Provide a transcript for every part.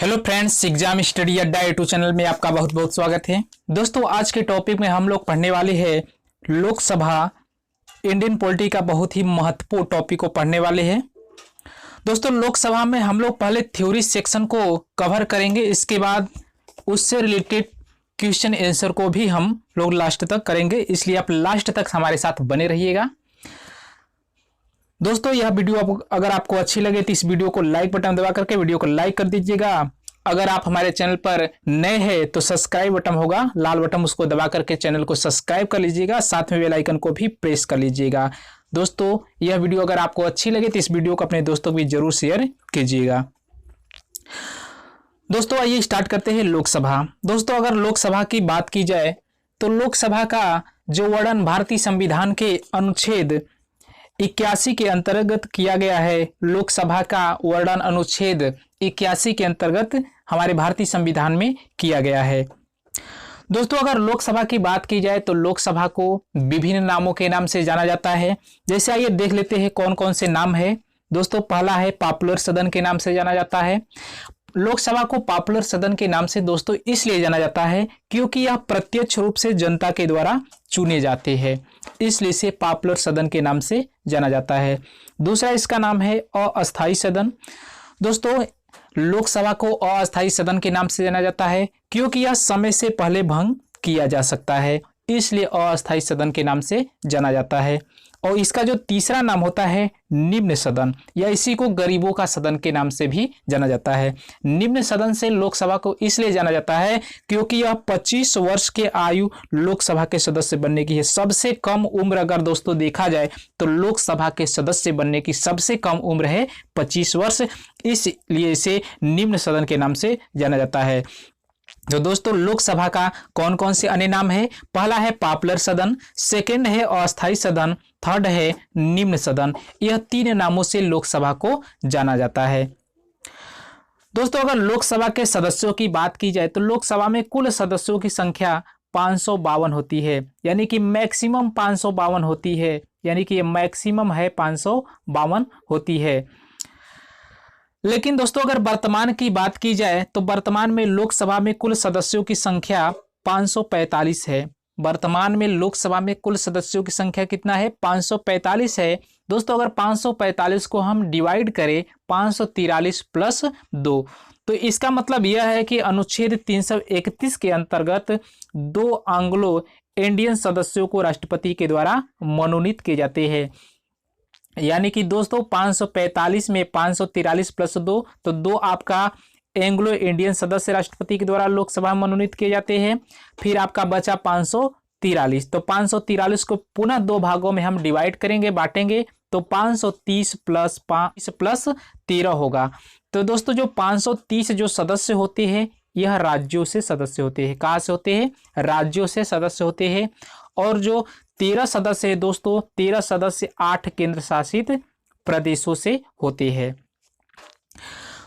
Hello friends, exam study अड्डा YouTube channel में आपका बहुत बहुत स्वागत है। दोस्तों, आज के टॉपिक में हम लोग पढ़ने वाले हैं लोकसभा इंडियन पॉलिटी का बहुत ही महत्वपूर्ण टॉपिक को पढ़ने वाले हैं। दोस्तों, लोकसभा में हम लोग पहले थ्योरी सेक्शन को कवर करेंगे, इसके बाद उससे रिलेटेड क्वेश्चन आंसर को भी हम लोग लास्ट तक करेंगे, इसलिए आप लास्ट तक हमारे साथ बने रहिएगा। दोस्तों, यह वीडियो अगर आपको अच्छी लगे तो इस वीडियो को लाइक बटन दबा करके वीडियो को लाइक कर दीजिएगा। अगर आप हमारे चैनल पर नए हैं तो सब्सक्राइब बटन होगा लाल बटन, उसको दबा करके चैनल को सब्सक्राइब कर लीजिएगा, साथ में बेल आइकन को भी प्रेस कर लीजिएगा। दोस्तों, यह वीडियो अगर आपको अच्छी लगे तो इस वीडियो को अपने दोस्तों को भी जरूर शेयर कीजिएगा। दोस्तों, आइए स्टार्ट करते हैं लोकसभा। दोस्तों, अगर लोकसभा की बात की जाए तो लोकसभा का जो वर्णन भारतीय संविधान के अनुच्छेद 81 के अंतर्गत किया गया है, लोकसभा का वर्णन अनुच्छेद 81 के अंतर्गत हमारे भारतीय संविधान में किया गया है। दोस्तों, अगर लोकसभा की बात की जाए तो लोकसभा को विभिन्न नामों के नाम से जाना जाता है। जैसे आइए देख लेते हैं कौन कौन से नाम है। दोस्तों, पहला है पॉपुलर सदन के नाम से जाना जाता है। लोकसभा को पॉपुलर सदन के नाम से दोस्तों इसलिए जाना जाता है क्योंकि यह प्रत्यक्ष रूप से जनता के द्वारा चुने जाते हैं, इसलिए इसे पॉपुलर सदन के नाम से जाना जाता है। दूसरा इसका नाम है अस्थायी सदन। दोस्तों, लोकसभा को अस्थायी सदन के नाम से जाना जाता है क्योंकि यह समय से पहले भंग किया जा सकता है, इसलिए अस्थायी सदन के नाम से जाना जाता है। और इसका जो तीसरा नाम होता है निम्न सदन, या इसी को गरीबों का सदन के नाम से भी जाना जाता है। निम्न सदन से लोकसभा को इसलिए जाना जाता है क्योंकि यह 25 वर्ष के आयु लोकसभा के सदस्य बनने की है। सबसे कम उम्र अगर दोस्तों देखा जाए तो लोकसभा के सदस्य बनने की सबसे कम उम्र है 25 वर्ष, इसलिए इसे निम्न सदन के नाम से जाना जाता है। तो दोस्तों, लोकसभा का कौन कौन से अन्य नाम है? पहला है पॉपुलर सदन, सेकंड है अस्थायी सदन, थर्ड है निम्न सदन। यह तीन नामों से लोकसभा को जाना जाता है। दोस्तों, अगर लोकसभा के सदस्यों की बात की जाए तो लोकसभा में कुल सदस्यों की संख्या 552 होती है, यानी कि मैक्सिमम 552 होती है, यानी कि मैक्सिमम है 552 होती है। लेकिन दोस्तों, अगर वर्तमान की बात की जाए तो वर्तमान में लोकसभा में कुल सदस्यों की संख्या 545 है। वर्तमान में लोकसभा में कुल सदस्यों की संख्या कितना है? 545 है। दोस्तों, अगर 545 को हम डिवाइड करें 543 प्लस 2, तो इसका मतलब यह है कि अनुच्छेद 331 के अंतर्गत 2 एंग्लो इंडियन सदस्यों को राष्ट्रपति के द्वारा मनोनीत किए जाते हैं। यानी कि दोस्तों 545 में 543 प्लस 2, तो 2 आपका एंग्लो इंडियन सदस्य राष्ट्रपति के द्वारा लोकसभा में मनोनीत किए जाते हैं। फिर आपका बचा 543, तो 543 को पुनः 2 भागों में हम डिवाइड करेंगे, बांटेंगे, तो 530 प्लस 5 प्लस 13 होगा। तो दोस्तों, जो 530 जो सदस्य होते हैं यह राज्यों से सदस्य होते हैं। कहाँ से होते हैं? राज्यों से सदस्य होते हैं। और जो 13 सदस्य है दोस्तों, 13 सदस्य 8 केंद्र शासित प्रदेशों से होते हैं।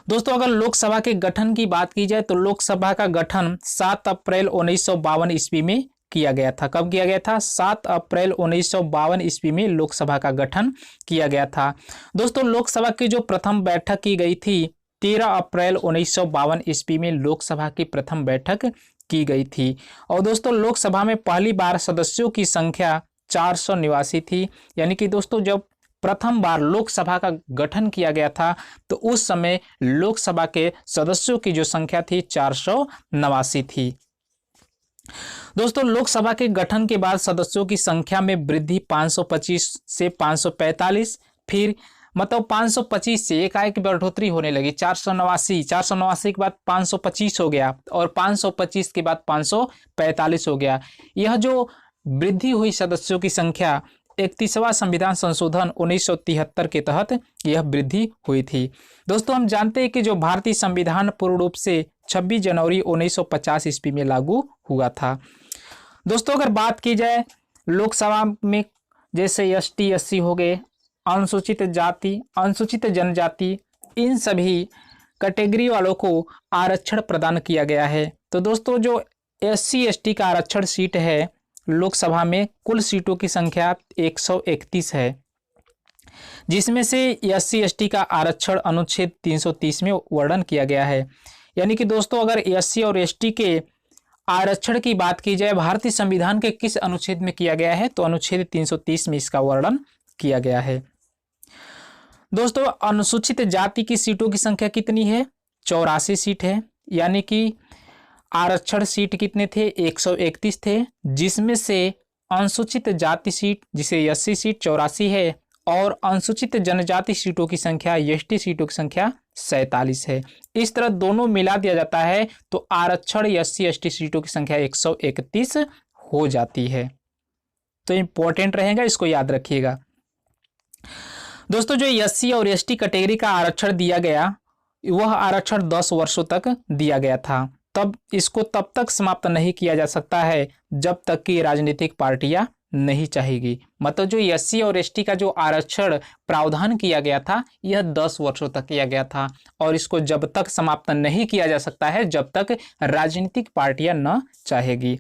दोस्तों, अगर लोकसभा के गठन की बात की जाए तो लोकसभा का गठन 7 अप्रैल 1952 ईस्वी में किया गया था। कब किया गया था? 7 अप्रैल 1952 ईस्वी में लोकसभा का गठन किया गया था। दोस्तों, लोकसभा की जो प्रथम बैठक की गई थी 13 अप्रैल 1952 ईस्वी में लोकसभा की प्रथम बैठक की गई थी। और दोस्तों, लोकसभा में पहली बार सदस्यों की संख्या 489 थी, यानी कि दोस्तों जब प्रथम बार लोकसभा का गठन किया गया था तो उस समय लोकसभा के सदस्यों की जो संख्या थी 489 थी। दोस्तों, लोकसभा के गठन के बाद सदस्यों की संख्या में वृद्धि 525 से 545, फिर मतलब 525 से एकाएक बढ़ोतरी होने लगी। 489 के बाद 525 हो गया और 525 के बाद 545 हो गया। यह जो वृद्धि हुई सदस्यों की संख्या 31वां संविधान संशोधन 1973 के तहत यह वृद्धि हुई थी। दोस्तों, हम जानते हैं कि जो भारतीय संविधान पूर्ण रूप से 26 जनवरी 1950 ईस्वी में लागू हुआ था। दोस्तों, अगर बात की जाए लोकसभा में जैसे ST SC हो गए, अनुसूचित जाति, अनुसूचित जनजाति, इन सभी कैटेगरी वालों को आरक्षण प्रदान किया गया है। तो दोस्तों, जो SC ST का आरक्षण सीट है लोकसभा में कुल सीटों की संख्या 131 है, जिसमें से SC ST का आरक्षण अनुच्छेद 330 में वर्णन किया गया है। यानी कि दोस्तों अगर एससी और एसटी के आरक्षण की बात की जाए भारतीय संविधान के किस अनुच्छेद में किया गया है, तो अनुच्छेद 330 में इसका वर्णन किया गया है। दोस्तों अनुसूचित जाति की सीटों की संख्या कितनी है, 84 सीट है। यानी कि आरक्षण सीट कितने थे, 131 थे, जिसमें से अनुसूचित जाति सीट जिसे एससी सीट 84 है और अनुसूचित जनजाति सीटों की संख्या एसटी सीटों की संख्या 47 है। इस तरह दोनों मिला दिया जाता है तो आरक्षण एससी एसटी सीटों की संख्या 131 हो जाती है। तो इंपॉर्टेंट रहेगा, इसको याद रखिएगा। दोस्तों जो एससी और एसटी कैटेगरी का आरक्षण दिया गया वह आरक्षण 10 वर्षों तक दिया गया था। तब इसको तब तक समाप्त नहीं किया जा सकता है जब तक कि राजनीतिक पार्टियां नहीं चाहेगी। मतलब जो एससी और एसटी का जो आरक्षण प्रावधान किया गया था यह 10 वर्षों तक किया गया था और इसको जब तक समाप्त नहीं किया जा सकता है जब तक राजनीतिक पार्टियां न चाहेगी।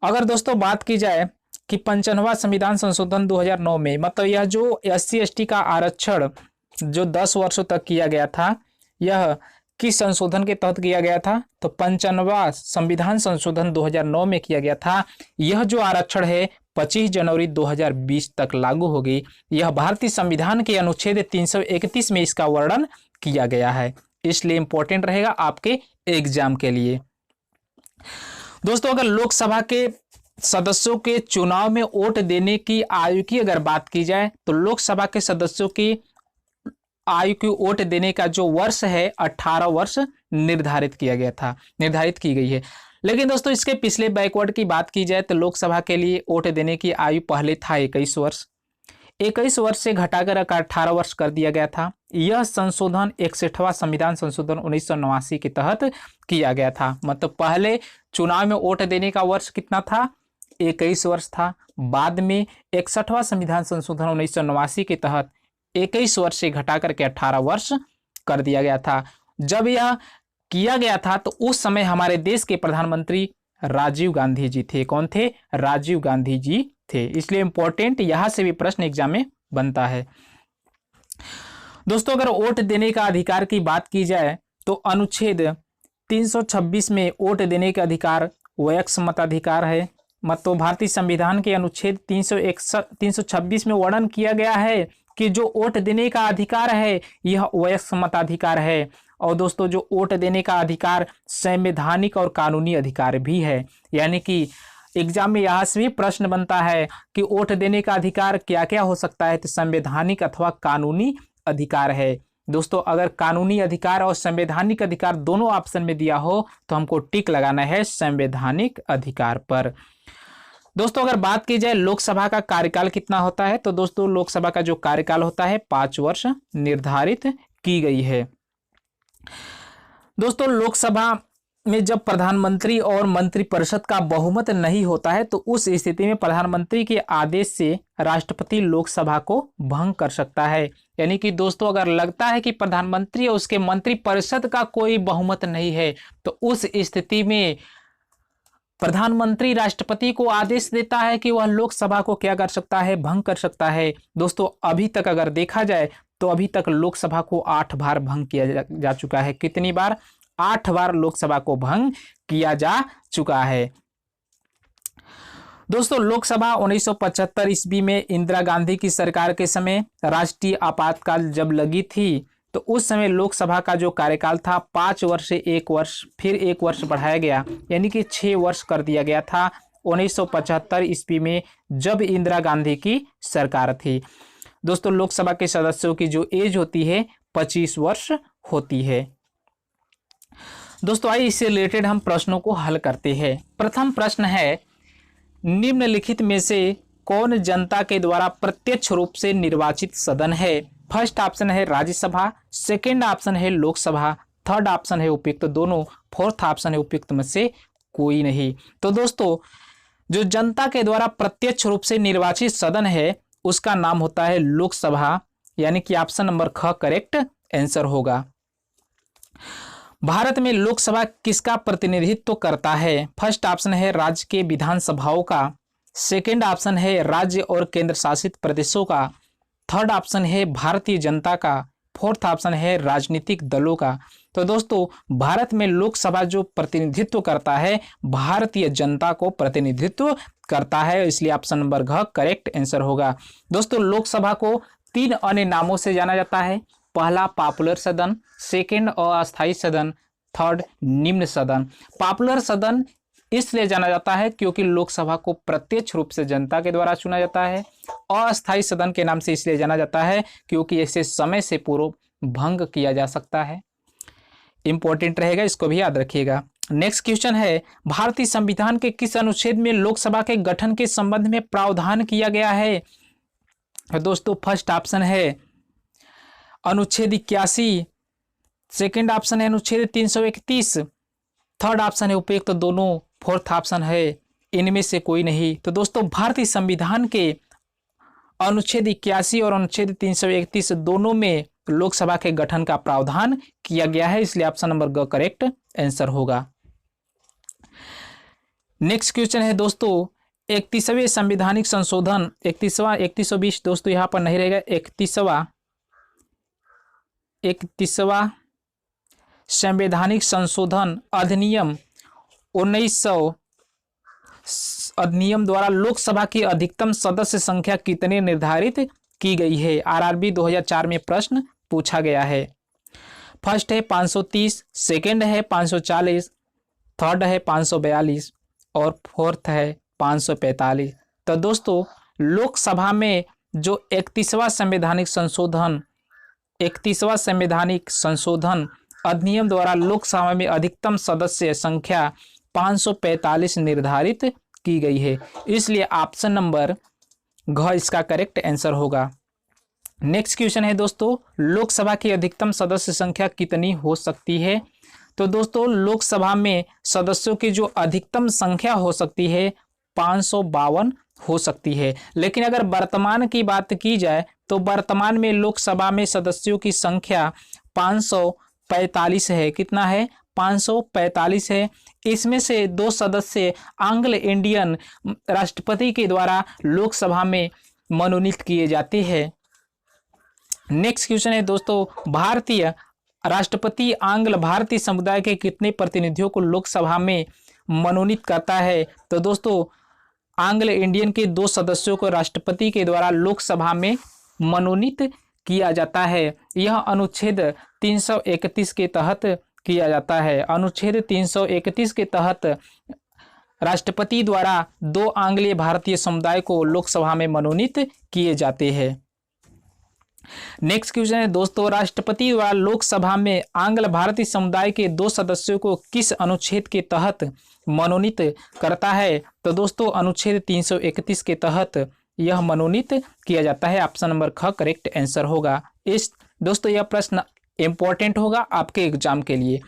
अगर दोस्तों बात की जाए कि 55वां संविधान संशोधन 2009 में, मतलब यह जो एससी एसटी का आरक्षण जो 10 वर्षों तक किया गया था यह किस संशोधन के तहत किया गया था, तो 55वां संविधान संशोधन 2009 में किया गया था। यह जो आरक्षण है 25 जनवरी 2020 तक लागू होगी। यह भारतीय संविधान के अनुच्छेद 331 में इसका वर्णन किया गया है, इसलिए इंपॉर्टेंट रहेगा आपके एग्जाम के लिए। दोस्तों अगर लोकसभा के सदस्यों के चुनाव में वोट देने की आयु की अगर बात की जाए तो लोकसभा के सदस्यों की आयु की वोट देने का जो वर्ष है 18 वर्ष निर्धारित किया गया था, निर्धारित की गई है। लेकिन दोस्तों इसके पिछले बैकवर्ड की बात की जाए तो लोकसभा के लिए वोट देने की आयु पहले था 21 वर्ष, 21 वर्ष से घटाकर 18 वर्ष कर दिया गया था। यह संशोधन 61वां संविधान संशोधन 1989 के तहत किया गया था। मतलब पहले चुनाव में वोट देने का वर्ष कितना था, 21 वर्ष था। बाद में 61वां संविधान संशोधन 1989 के तहत 21 वर्ष से घटा करके 18 वर्ष कर दिया गया था। जब यह किया गया था तो उस समय हमारे देश के प्रधानमंत्री राजीव गांधी जी थे। कौन थे, राजीव गांधी जी थे। इसलिए इंपॉर्टेंट यहां से भी प्रश्न एग्जाम में बनता है। दोस्तों अगर वोट देने का अधिकार की बात की जाए तो अनुच्छेद 326 में वोट देने का अधिकार वयस्क मताधिकार है। मतलब भारतीय संविधान के अनुच्छेद 326 में वर्णन किया गया है कि जो वोट देने का अधिकार है यह वयस्क मताधिकार है। और दोस्तों जो वोट देने का अधिकार संवैधानिक और कानूनी अधिकार भी है। यानी कि एग्जाम में यहाँ से भी प्रश्न बनता है कि वोट देने का अधिकार क्या क्या हो सकता है, तो संवैधानिक अथवा कानूनी अधिकार है। दोस्तों अगर कानूनी अधिकार और संवैधानिक अधिकार दोनों ऑप्शन में दिया हो तो हमको टिक लगाना है संवैधानिक अधिकार पर। दोस्तों अगर बात की जाए लोकसभा का कार्यकाल कितना होता है, तो दोस्तों लोकसभा का जो कार्यकाल होता है 5 वर्ष निर्धारित की गई है। दोस्तों लोकसभा में जब प्रधानमंत्री और मंत्रिपरिषद का बहुमत नहीं होता है तो उस स्थिति में प्रधानमंत्री के आदेश से राष्ट्रपति लोकसभा को भंग कर सकता है। यानी कि दोस्तों अगर लगता है कि प्रधानमंत्री और उसके मंत्रिपरिषद का कोई बहुमत नहीं है तो उस स्थिति में प्रधानमंत्री राष्ट्रपति को आदेश देता है कि वह लोकसभा को क्या कर सकता है, भंग कर सकता है। दोस्तों अभी तक अगर देखा जाए तो अभी तक लोकसभा को 8 बार भंग किया जा चुका है। कितनी बार, 8 बार लोकसभा को भंग किया जा चुका है। दोस्तों लोकसभा 1975 ईस्वी में इंदिरा गांधी की सरकार के समय राष्ट्रीय आपातकाल जब लगी थी तो उस समय लोकसभा का जो कार्यकाल था 5 वर्ष से 1 वर्ष फिर 1 वर्ष बढ़ाया गया, यानी कि 6 वर्ष कर दिया गया था 1975 ईस्वी में जब इंदिरा गांधी की सरकार थी। दोस्तों लोकसभा के सदस्यों की जो एज होती है 25 वर्ष होती है। दोस्तों आइए इससे रिलेटेड हम प्रश्नों को हल करते हैं। प्रथम प्रश्न है, निम्नलिखित में से कौन जनता के द्वारा प्रत्यक्ष रूप से निर्वाचित सदन है? फर्स्ट ऑप्शन है राज्यसभा, सेकंड ऑप्शन है लोकसभा, थर्ड ऑप्शन है उपयुक्त दोनों, फोर्थ ऑप्शन है उपयुक्त में से कोई नहीं। तो दोस्तों जो जनता के द्वारा प्रत्यक्ष रूप से निर्वाचित सदन है उसका नाम होता है लोकसभा, यानी कि ऑप्शन नंबर ख करेक्ट आंसर होगा। भारत में लोकसभा किसका प्रतिनिधित्व करता है? फर्स्ट ऑप्शन है राज्य के विधानसभाओं का, सेकंड ऑप्शन है राज्य और केंद्र शासित प्रदेशों का, थर्ड ऑप्शन है भारतीय जनता का, फोर्थ ऑप्शन है राजनीतिक दलों का। तो दोस्तों भारत में लोकसभा जो प्रतिनिधित्व करता है भारतीय जनता को प्रतिनिधित्व करता है, इसलिए ऑप्शन नंबर घ करेक्ट आंसर होगा। दोस्तों लोकसभा को 3 अन्य नामों से जाना जाता है। पहला पॉपुलर सदन, सेकंड अस्थायी सदन, थर्ड निम्न सदन। पॉपुलर सदन इसलिए जाना जाता है क्योंकि लोकसभा को प्रत्यक्ष रूप से जनता के द्वारा चुना जाता है। अस्थायी सदन के नाम से इसलिए जाना जाता है क्योंकि इसे समय से पूर्व भंग किया जा सकता है। इंपॉर्टेंट रहेगा, इसको भी याद रखिएगा। नेक्स्ट क्वेश्चन है, भारतीय संविधान के किस अनुच्छेद में लोकसभा के गठन के संबंध में प्रावधान किया गया है? दोस्तों फर्स्ट ऑप्शन है अनुच्छेद 81, सेकंड ऑप्शन है अनुच्छेद 331, थर्ड ऑप्शन है उपयुक्त दोनों, फोर्थ ऑप्शन है इनमें से कोई नहीं। तो दोस्तों भारतीय संविधान के अनुच्छेद 81 और अनुच्छेद 331 दोनों में लोकसभा के गठन का प्रावधान किया गया है, इसलिए ऑप्शन नंबर ग करेक्ट आंसर होगा। नेक्स्ट क्वेश्चन है दोस्तों 31वें संवैधानिक संशोधन, 3120 दोस्तों यहां पर नहीं रहेगा, 31वां संवैधानिक संशोधन अधिनियम 1900 अधिनियम द्वारा लोकसभा की अधिकतम सदस्य संख्या कितने निर्धारित की गई है? आरआरबी 2004 में प्रश्न पूछा गया है। फर्स्ट है 530, सेकंड है 540, थर्ड है 542 और फोर्थ है 545। तो दोस्तों लोकसभा में जो 31वां संवैधानिक संशोधन अधिनियम द्वारा लोकसभा में अधिकतम सदस्य संख्या 545 निर्धारित की गई है, इसलिए ऑप्शन नंबर घ इसका करेक्ट आंसर होगा। नेक्स्ट क्वेश्चन है दोस्तों लोकसभा की अधिकतम सदस्य संख्या कितनी हो सकती है? तो दोस्तों लोकसभा में सदस्यों की जो अधिकतम संख्या हो सकती है 552 हो सकती है, लेकिन अगर वर्तमान की बात की जाए तो वर्तमान में लोकसभा में सदस्यों की संख्या 545 है। कितना है? 545 है। इसमें से 2 सदस्य एंग्लो इंडियन राष्ट्रपति के द्वारा लोकसभा में मनोनीत किए जाते हैं। नेक्स्ट क्वेश्चन है दोस्तों भारतीय राष्ट्रपति आंग्ल भारतीय समुदाय के कितने प्रतिनिधियों को लोकसभा में मनोनीत करता है? तो दोस्तों आंग्ल इंडियन के 2 सदस्यों को राष्ट्रपति के द्वारा लोकसभा में मनोनीत किया जाता है। यह अनुच्छेद 331 के तहत किया जाता है। अनुच्छेद 331 के तहत राष्ट्रपति द्वारा 2 आंग्लीय भारतीय समुदाय को लोकसभा में मनोनीत किए जाते हैं। नेक्स्ट क्वेश्चन है दोस्तों राष्ट्रपति द्वारा लोकसभा में आंग्ल भारतीय समुदाय के 2 सदस्यों को किस अनुच्छेद के तहत मनोनीत करता है? तो दोस्तों अनुच्छेद 331 के तहत यह मनोनीत किया जाता है। ऑप्शन नंबर ख करेक्ट आंसर होगा। इस दोस्तों यह प्रश्न इंपॉर्टेंट होगा आपके एग्जाम के लिए।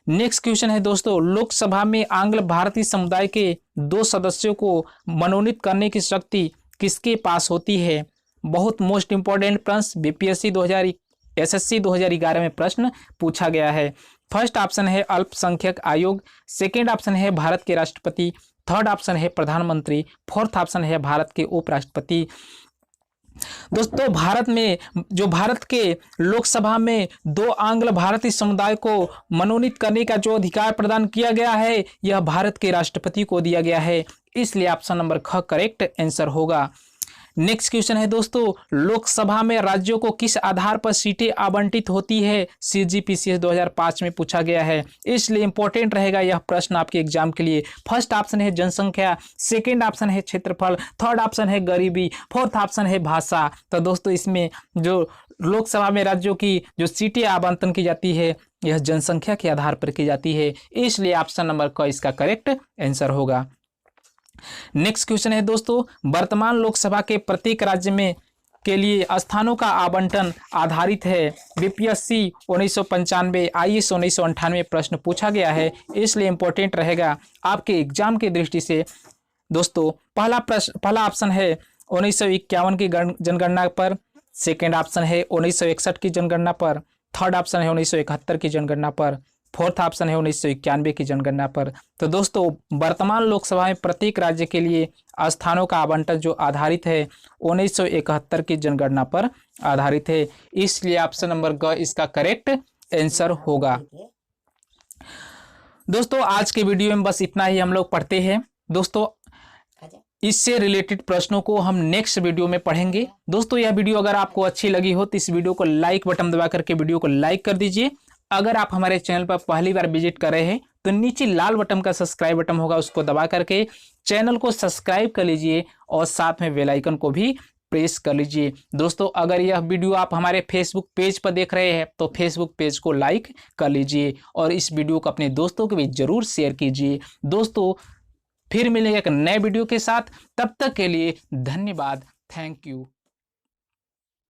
नेक्स्ट क्वेश्चन है दोस्तों लोकसभा में आंग्ल भारतीय समुदाय के 2 सदस्यों को मनोनीत करने की शक्ति किसके पास होती है? बहुत मोस्ट इंपॉर्टेंट प्रश्न बीपीएससी 2000 एसएससी 2011 में प्रश्न पूछा गया है। फर्स्ट ऑप्शन है अल्पसंख्यक आयोग, सेकंड ऑप्शन है भारत के राष्ट्रपति, थर्ड ऑप्शन है प्रधानमंत्री, फोर्थ ऑप्शन है भारत के उपराष्ट्रपति। दोस्तों भारत के लोकसभा में 2 आंग्ल भारतीय समुदाय को मनोनीत करने का जो अधिकार प्रदान किया गया है यह भारत के राष्ट्रपति को दिया गया है, इसलिए ऑप्शन नंबर ख करेक्ट आंसर होगा। नेक्स्ट क्वेश्चन है दोस्तों लोकसभा में राज्यों को किस आधार पर सीटें आवंटित होती है? सीजीपीसीएस 2005 में पूछा गया है, इसलिए इंपॉर्टेंट रहेगा यह प्रश्न आपके एग्जाम के लिए। फर्स्ट ऑप्शन है जनसंख्या, सेकंड ऑप्शन है क्षेत्रफल, थर्ड ऑप्शन है गरीबी, फोर्थ ऑप्शन है भाषा। तो दोस्तों इसमें जो लोकसभा में राज्यों की जो सीटें आवंटन की जाती है यह जनसंख्या के आधार पर की जाती है, इसलिए ऑप्शन नंबर क इसका करेक्ट आंसर होगा। नेक्स्ट क्वेश्चन है दोस्तों वर्तमान लोकसभा के प्रत्येक राज्य में के लिए स्थानों का आवंटन आधारित है। बीपीएससी 1995 आईएएस 1998 प्रश्न पूछा गया है, इसलिए इंपॉर्टेंट रहेगा आपके एग्जाम की दृष्टि से। दोस्तों पहला ऑप्शन है 1951 की जनगणना पर, सेकेंड ऑप्शन है 1961 की जनगणना पर, थर्ड ऑप्शन है 1971 की जनगणना पर, फोर्थ ऑप्शन है 1991 की जनगणना पर। तो दोस्तों वर्तमान लोकसभा में प्रत्येक राज्य के लिए स्थानों का आवंटन जो आधारित है 1971 की जनगणना पर आधारित है, इसलिए ऑप्शन नंबर ग इसका करेक्ट आंसर होगा। दोस्तों आज के वीडियो में बस इतना ही हम लोग पढ़ते हैं। दोस्तों इससे रिलेटेड प्रश्नों को हम नेक्स्ट वीडियो में पढ़ेंगे। दोस्तों यह वीडियो अगर आपको अच्छी लगी हो तो इस वीडियो को लाइक बटन दबा करके वीडियो को लाइक कर दीजिए। अगर आप हमारे चैनल पर पहली बार विजिट कर रहे हैं तो नीचे लाल बटन का सब्सक्राइब बटन होगा, उसको दबा करके चैनल को सब्सक्राइब कर लीजिए और साथ में बेल आइकन को भी प्रेस कर लीजिए। दोस्तों अगर यह वीडियो आप हमारे फेसबुक पेज पर देख रहे हैं तो फेसबुक पेज को लाइक कर लीजिए और इस वीडियो को अपने दोस्तों के बीच जरूर शेयर कीजिए। दोस्तों फिर मिलेंगे एक नए वीडियो के साथ, तब तक के लिए धन्यवाद। Thank you.